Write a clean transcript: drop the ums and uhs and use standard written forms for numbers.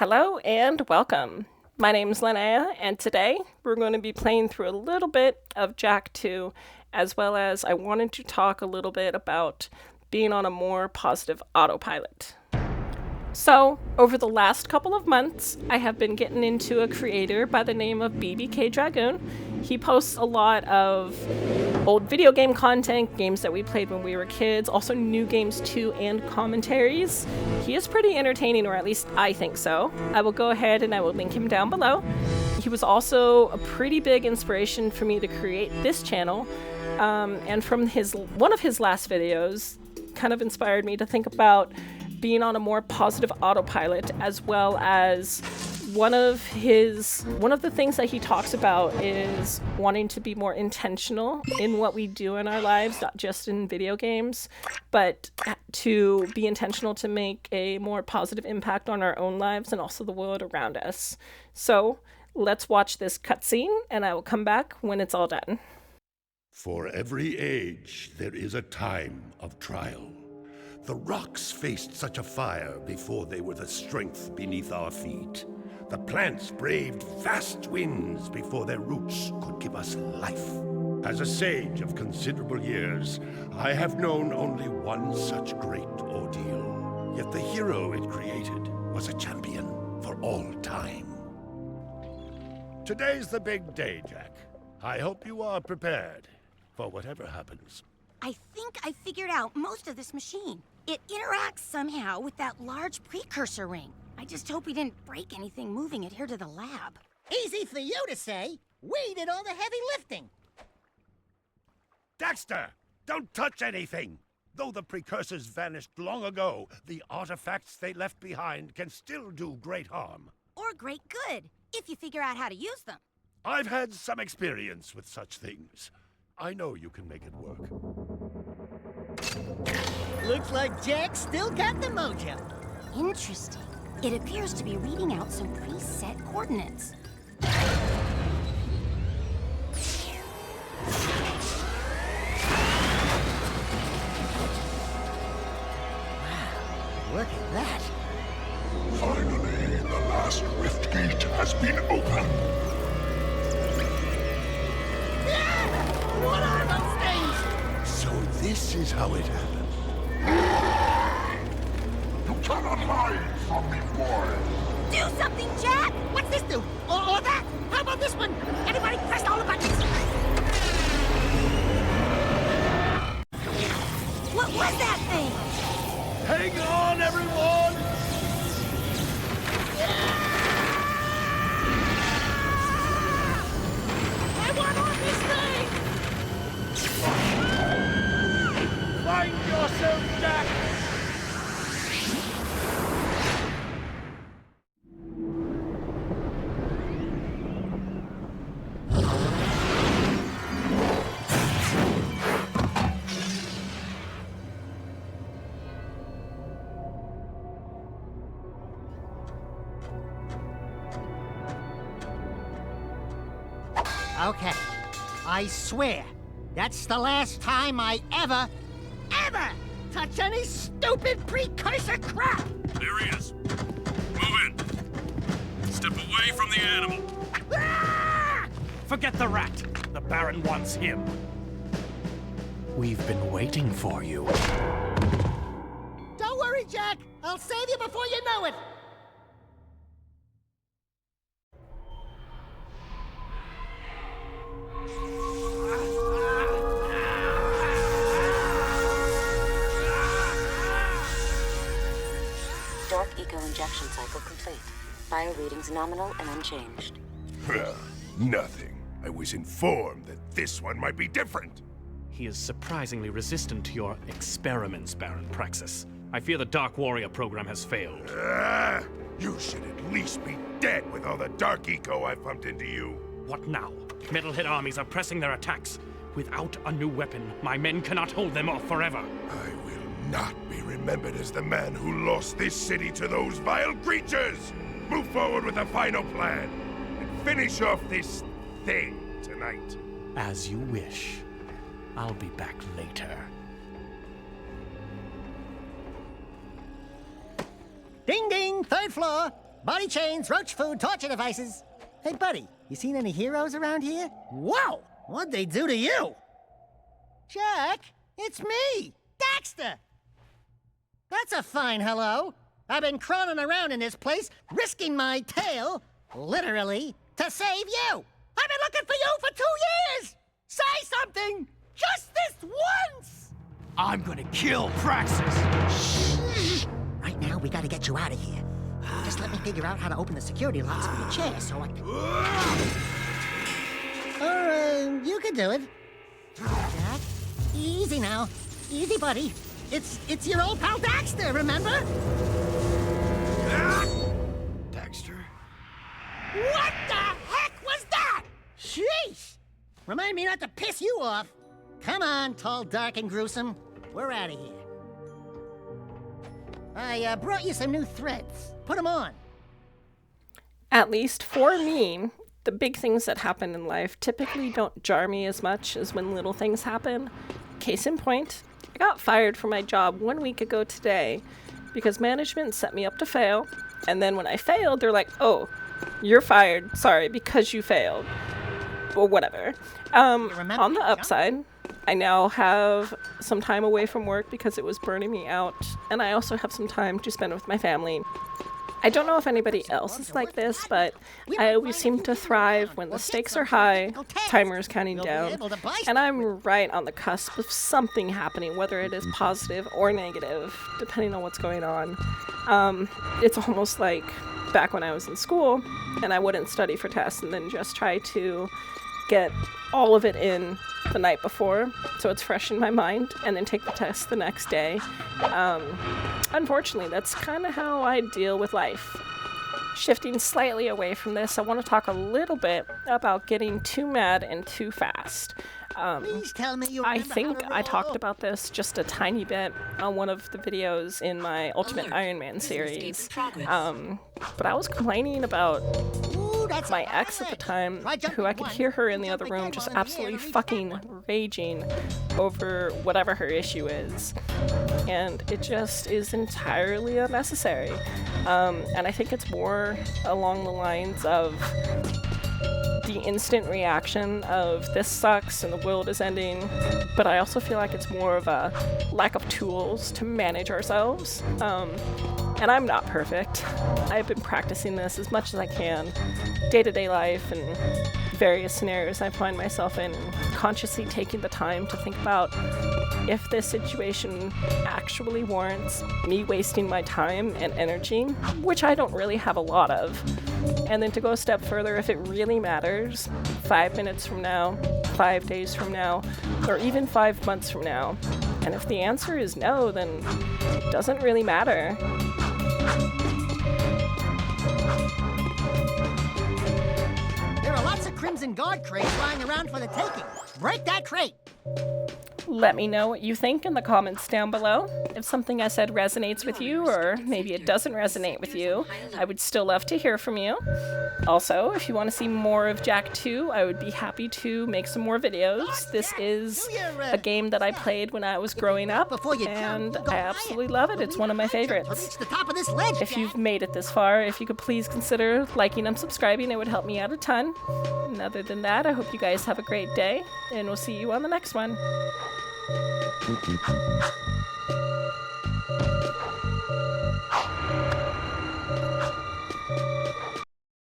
Hello and welcome. My name's Linneah, and today we're going to be playing through a little bit of Jak II, as well as I wanted to talk a little bit about being on a more positive autopilot. So, over the last couple of months, I have been getting into a creator by the name of BBK Dragoon. He posts a lot of old video game content, games that we played when we were kids, also new games too, and commentaries. He is pretty entertaining, or at least I think so. I will go ahead and I will link him down below. He was also a pretty big inspiration for me to create this channel, and from one of his last videos kind of inspired me to think about being on a more positive autopilot, as well as one of the things that he talks about is wanting to be more intentional in what we do in our lives, not just in video games, but to be intentional to make a more positive impact on our own lives and also the world around us. So let's watch this cutscene and I will come back when it's all done. For every age, there is a time of trial. The rocks faced such a fire before they were the strength beneath our feet. The plants braved vast winds before their roots could give us life. As a sage of considerable years, I have known only one such great ordeal. Yet the hero it created was a champion for all time. Today's the big day, Jak. I hope you are prepared for whatever happens. I think I figured out most of this machine. It interacts somehow with that large precursor ring. I just hope we didn't break anything moving it here to the lab. Easy for you to say. We did all the heavy lifting. Dexter, don't touch anything! Though the precursors vanished long ago, the artifacts they left behind can still do great harm. Or great good, if you figure out how to use them. I've had some experience with such things. I know you can make it work. Looks like Jak still got the mojo. Interesting. It appears to be reading out some preset coordinates. Wow, look at that. Finally, the last rift gate has been opened. What are those things? So this is how it happened. You cannot hide from me, boy. Do something, Jak! What's this do? Or that? How about this one? Everybody press all the buttons. What was that thing? Hang on, everyone! I want on this thing! Find yourself, Jak! Okay, I swear, that's the last time I ever touch any stupid precursor crap! There he is. Move in. Step away from the animal. Ah! Forget the rat. The Baron wants him. We've been waiting for you. Don't worry, Jak. I'll save you before you know it. Dark eco-injection cycle complete. Bio readings nominal and unchanged. Well, nothing. I was informed that this one might be different. He is surprisingly resistant to your experiments, Baron Praxis. I fear the Dark Warrior program has failed. You should at least be dead with all the dark eco I pumped into you. What now? Metalhead armies are pressing their attacks. Without a new weapon, my men cannot hold them off forever. I will not be remembered as the man who lost this city to those vile creatures! Move forward with the final plan, and finish off this thing tonight. As you wish. I'll be back later. Ding ding, third floor. Body chains, roach food, torture devices. Hey, buddy, you seen any heroes around here? Whoa! What'd they do to you? Jak, it's me, Daxter. That's a fine hello. I've been crawling around in this place, risking my tail, literally, to save you. I've been looking for you for 2 years. Say something, just this once. I'm gonna kill Praxis! Shh. Right now, we gotta get you out of here. Just let me figure out how to open the security locks for your chair so I can... Or, you can do it. Jak, easy now. Easy, buddy. It's your old pal Daxter, remember? Daxter? What the heck was that? Sheesh! Remind me not to piss you off. Come on, tall, dark, and gruesome. We're out of here. I brought you some new threads. Put them on. At least for me, the big things that happen in life typically don't jar me as much as when little things happen. Case in point, I got fired from my job 1 week ago today because management set me up to fail, and then when I failed, they're like, oh, you're fired, sorry, because you failed. Or whatever. On the upside, I now have some time away from work because it was burning me out, and I also have some time to spend with my family. I don't know if anybody else is like this, but I always seem to thrive when the stakes are high, timers counting down, and I'm right on the cusp of something happening, whether it is positive or negative, depending on what's going on. It's almost like back when I was in school, and I wouldn't study for tests and then just try to get all of it in the night before, so it's fresh in my mind, and then take the test the next day. Unfortunately, that's kind of how I deal with life. Shifting slightly away from this, I want to talk a little bit about getting too mad and too fast. Please tell me you I remember think how to I roll. talked about this just a tiny bit on one of the videos in my Ultimate Iron Man series. But I was complaining about Ooh, that's my a ex at the pilot. time, Try jumping who I could once, hear her in the jump other room again just while in the air absolutely to reach fucking backward. raging over whatever her issue is. And it just is entirely unnecessary. And I think it's more along the lines of the instant reaction of this sucks and the world is ending, but I also feel like it's more of a lack of tools to manage ourselves. And I'm not perfect. I've been practicing this as much as I can, day-to-day life and various scenarios I find myself in, consciously taking the time to think about if this situation actually warrants me wasting my time and energy, which I don't really have a lot of. And then to go a step further, if it really matters, 5 minutes from now, 5 days from now, or even 5 months from now. And if the answer is no, then it doesn't really matter. There are lots of Crimson Guard crates lying around for the taking. Break that crate. Let me know what you think in the comments down below. If something I said resonates with you, or maybe it doesn't resonate with you, I would still love to hear from you. Also, if you want to see more of Jak II, I would be happy to make some more videos. This is a game that I played when I was growing up, and I absolutely love it. It's one of my favorites. Reach the top of this ledge, If Jak. you've made it this far, if you could please consider liking and subscribing, it would help me out a ton. And other than that, I hope you guys have a great day, and we'll see you on the next one.